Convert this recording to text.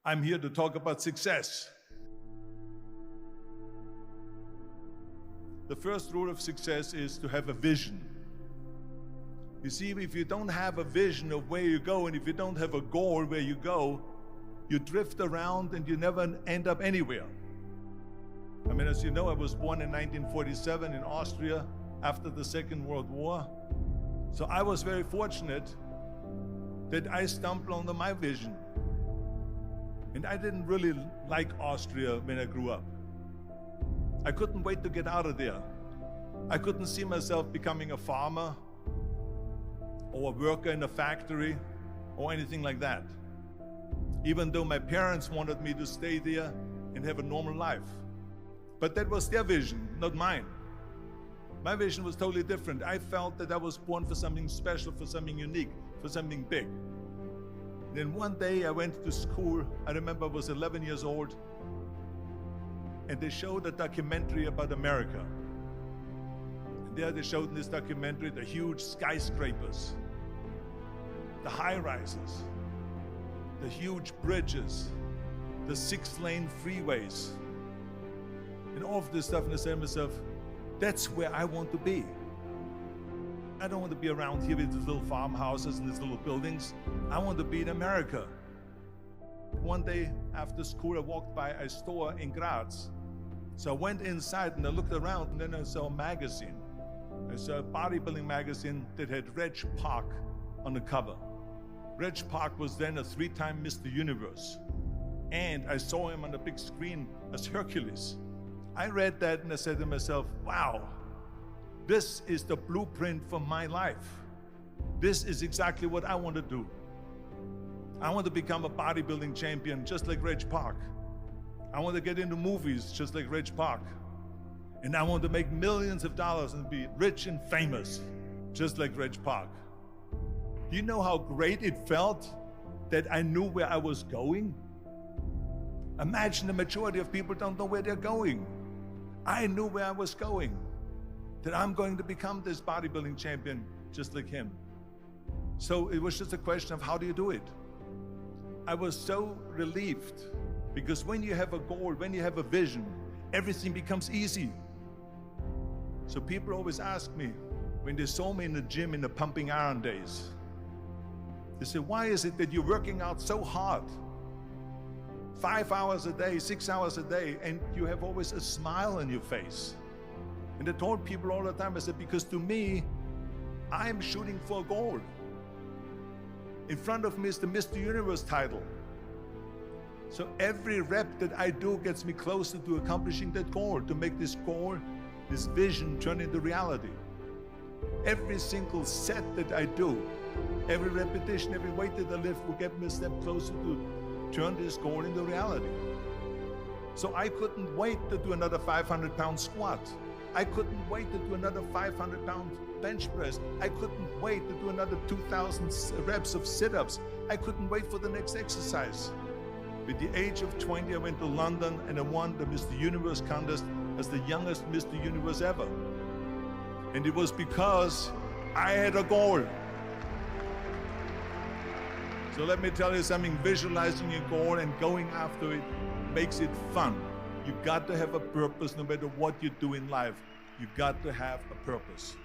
I'm here to talk about success. The first rule of success is to have a vision. You see, if you don't have a vision of where you go, and if you don't have a goal where you go, you drift around and you never end up anywhere. I mean, as you know, I was born in 1947 in Austria after the Second World War. So I was very fortunate that I stumbled onto my vision. And I didn't really like Austria when I grew up. I couldn't wait to get out of there. I couldn't see myself becoming a farmer or a worker in a factory or anything like that, even though my parents wanted me to stay there and have a normal life. But that was their vision, not mine. My vision was totally different. I felt that I was born for something special, for something unique, for something big. Then one day I went to school. I remember I was 11 years old, and they showed a documentary about America. And there they showed in this documentary the huge skyscrapers, the high-rises, the huge bridges, the 6-lane freeways, and all of this stuff. And I said to myself, that's where I want to be. I don't want to be around here with these little farmhouses and these little buildings. I want to be in America. One day after school, I walked by a store in Graz. So I went inside and I looked around, and then I saw a magazine. I saw a bodybuilding magazine that had Reg Park on the cover. Reg Park was then a 3-time Mr. Universe. And I saw him on the big screen as Hercules. I read that and I said to myself, wow, this is the blueprint for my life. This is exactly what I want to do. I want to become a bodybuilding champion just like Reg Park. I want to get into movies just like Reg Park. And I want to make millions of dollars and be rich and famous just like Reg Park. Do you know how great it felt that I knew where I was going? Imagine the majority of people don't know where they're going. I knew where I was going, that I'm going to become this bodybuilding champion just like him. So it was just a question of how do you do it? I was so relieved, because when you have a goal, when you have a vision, everything becomes easy. So people always ask me, when they saw me in the gym in the pumping iron days, they say, why is it that you're working out so hard? 5 hours a day, 6 hours a day, and you have always a smile on your face. And I told people all the time, I said, because to me, I'm shooting for a goal. In front of me is the Mr. Universe title. So every rep that I do gets me closer to accomplishing that goal, to make this goal, this vision turn into reality. Every single set that I do, every repetition, every weight that I lift will get me a step closer to turn this goal into reality. So I couldn't wait to do another 500-pound squat. I couldn't wait to do another 500-pound bench press. I couldn't wait to do another 2,000 reps of sit-ups. I couldn't wait for the next exercise. At the age of 20, I went to London and I won the Mr. Universe contest as the youngest Mr. Universe ever. And it was because I had a goal. So let me tell you something, visualizing your goal and going after it makes it fun. You got to have a purpose no matter what you do in life. You got to have a purpose.